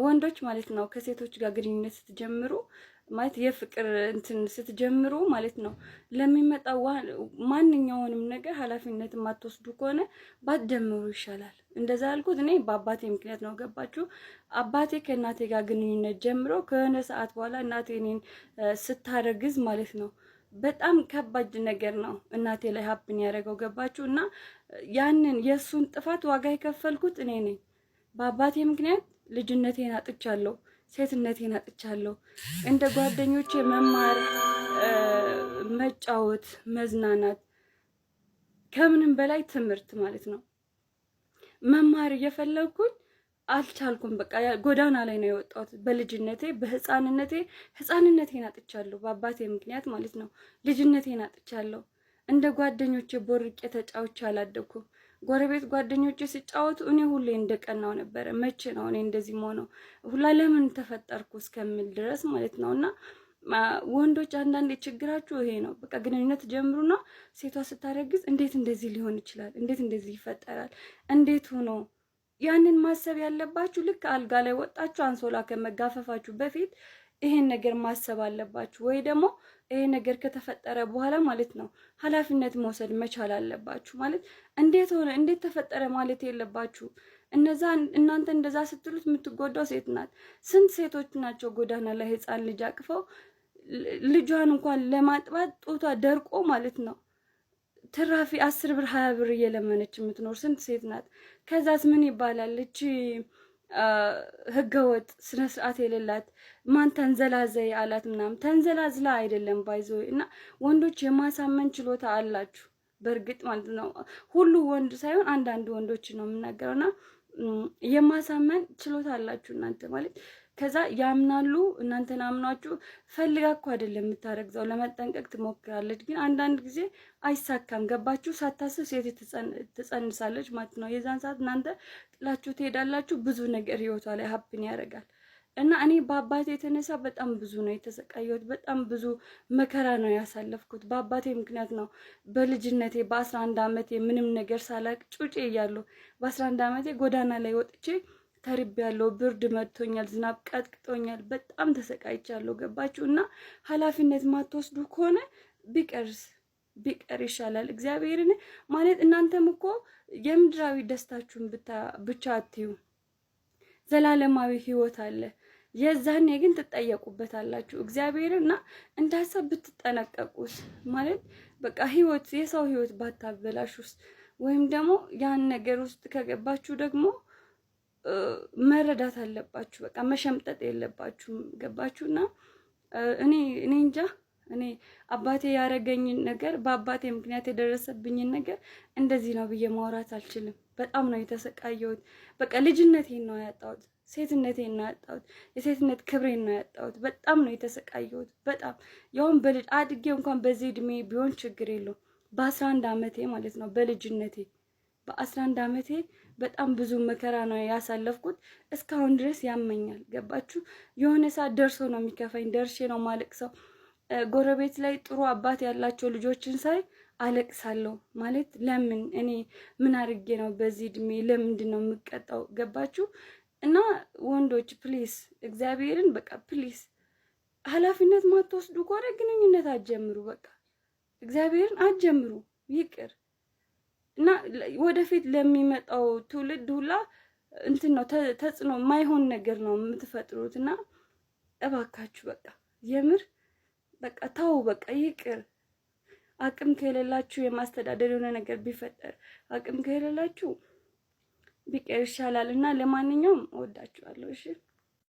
ወንዶች ማለት ነው ከሴቶች ጋር ግንኙነት ስትጀምሩ ማለት የፍቅር እንትን ስትጀምሩ ማለት ነው ለሚመጣው ማንኛውንም ነገር ኃላፊነት የማትወስዱ ከሆነ ባትጀምሩ ይሻላል። እንደዛ ያልኩት እኔ በአባቴ ምክንያት ነው። ገባችሁ? አባቴ ከእናቴ ጋር ግንኙነት ጀምሮ ከሆነ ሰዓት በኋላ እናቴ እኔን ስታረግዝ ማለት ነው በጣም ከባድ ነገር ነው እናቴ ላይ ሀብን ያደረገው። ገባችሁ? እና ያንን የእሱን ጥፋት ዋጋ የከፈልኩት እኔ ነኝ። በአባቴ ምክንያት ልጅነቴን አጥቻለሁ፣ ሴትነቴን አጥቻለሁ። እንደ ጓደኞቼ መማር፣ መጫወት፣ መዝናናት ከምንም በላይ ትምህርት ማለት ነው መማር እየፈለኩኝ አልቻልኩም። በቃ ጎዳና ላይ ነው የወጣሁት በልጅነቴ ህፃንነቴን አጥቻለሁ በአባቴ ምክንያት ማለት ነው። ልጅነቴን አጥቻለሁ። እንደ ጓደኞቼ ቦርቄ ተጫውቼ አላደኩም። ጎረቤት ጓደኞቼ ሲጫወቱ እኔ ሁሌ እንደቀናው ነበር። መቼ ነው እኔ እንደዚህ ሆነው ሁላ ለምን ተፈጠርኩ እስከምል ድረስ ማለት ነውና ወንዶች አንዳንዴ ችግራችሁ ይሄ ነው። በቃ ግንኙነት ጀምሩና ሴቷ ስታረግዝ እንዴት እንደዚህ ሊሆን ይችላል? እንዴት እንደዚህ ይፈጠራል? እንዴት ሆኖ ያንን ማሰብ ያለባችሁ ልክ አልጋ ላይ ወጣችሁ አንሶላ ከመጋፈፋችሁ በፊት ይሄን ነገር ማሰብ አለባችሁ። ወይ ደግሞ ይሄ ነገር ከተፈጠረ በኋላ ማለት ነው ኃላፊነት መውሰድ መቻል አለባችሁ። ማለት እንዴት ሆነ እንዴት ተፈጠረ ማለት የለባችሁ። እናንተ እንደዛ ስትሉት የምትጎዳው ሴት ናት። ስንት ሴቶች ናቸው ጎዳና ላይ ህፃን ልጅ አቅፈው ልጇን እንኳን ለማጥባት ጦቷ ደርቆ ማለት ነው ትራፊ 10 ብር 20 ብር እየለመነች የምትኖር ስንት ሴት ናት። ከዛስ ምን ይባላል? እቺ ህገወጥ ስነ ስርዓት የሌላት ማን ተንዘላዘይ አላት ምናምን። ተንዘላዝላ አይደለም ባይዞ እና ወንዶች የማሳመን ችሎታ አላችሁ በእርግጥ ማለት ነው። ሁሉ ወንድ ሳይሆን አንዳንድ ወንዶች ነው የምናገረውና የማሳመን ችሎታ አላችሁ እናንተ ማለት። ከዛ ያምናሉ። እናንተን አምናችሁ ፈልጋ እኮ አይደለም የምታረግዘው፣ ለመጠንቀቅ ትሞክራለች። ግን አንዳንድ ጊዜ አይሳካም። ገባችሁ? ሳታስብ ሴት ትጸንሳለች ማለት ነው። የዛን ሰዓት እናንተ ጥላችሁ ትሄዳላችሁ። ብዙ ነገር ህይወቷ ላይ ሀብን ያደርጋል። እና እኔ በአባቴ የተነሳ በጣም ብዙ ነው የተሰቃየሁት። በጣም ብዙ መከራ ነው ያሳለፍኩት በአባቴ ምክንያት ነው። በልጅነቴ በ11 ዓመቴ ምንም ነገር ሳላቅ ጩጬ እያለሁ በ11 ዓመቴ ጎዳና ላይ ወጥቼ ተርቤያለሁ። ብርድ መጥቶኛል፣ ዝናብ ቀጥቅጦኛል፣ በጣም ተሰቃይቻለሁ። ገባችሁ? እና ኃላፊነት ማትወስዱ ከሆነ ቢቀር ይሻላል። እግዚአብሔርን ማለት እናንተም እኮ የምድራዊ ደስታችሁን ብቻ አትዩ፣ ዘላለማዊ ህይወት አለ። የዛኔ ግን ትጠየቁበታላችሁ እግዚአብሔርና እንዳሰብ ብትጠነቀቁስ ማለት በቃ ህይወት የሰው ህይወት ባታበላሹስ፣ ወይም ደግሞ ያን ነገር ውስጥ ከገባችሁ ደግሞ መረዳት አለባችሁ። በቃ መሸምጠጥ የለባችሁም። ገባችሁና እኔ እንጃ እኔ አባቴ ያረገኝን ነገር በአባቴ ምክንያት የደረሰብኝን ነገር እንደዚህ ነው ብዬ ማውራት አልችልም። በጣም ነው የተሰቃየሁት። በቃ ልጅነቴን ነው ያጣሁት፣ ሴትነቴን ነው ያጣሁት፣ የሴትነት ክብሬን ነው ያጣሁት። በጣም ነው የተሰቃየሁት። በጣም ያውን በልጅ አድጌ እንኳን በዚህ እድሜ ቢሆን ችግር የለውም። በ11 ዓመቴ ማለት ነው በልጅነቴ በ11 ዓመቴ በጣም ብዙ መከራ ነው ያሳለፍኩት። እስካሁን ድረስ ያመኛል። ገባችሁ? የሆነ ሰዓት ደርሶ ነው የሚከፋኝ። ደርሼ ነው ማለቅሰው። ጎረቤት ላይ ጥሩ አባት ያላቸው ልጆችን ሳይ አለቅሳለሁ። ማለት ለምን እኔ ምን አድርጌ ነው በዚህ እድሜ ለምንድን ነው የምቀጣው? ገባችሁ? እና ወንዶች ፕሊስ እግዚአብሔርን በቃ ፕሊስ ኃላፊነት ማትወስዱ ከሆነ ግንኙነት አትጀምሩ። በቃ እግዚአብሔርን አትጀምሩ፣ ይቅር። እና ወደፊት ለሚመጣው ትውልድ ሁላ እንትን ነው ተጽዕኖ ማይሆን ነገር ነው የምትፈጥሩት። እና እባካችሁ በቃ የምር በቃ ታው በቃ ይቅር። አቅም ከሌላችሁ የማስተዳደር የሆነ ነገር ቢፈጠር አቅም ከሌላችሁ ቢቀር ይሻላል። እና ለማንኛውም እወዳችኋለሁ። እሺ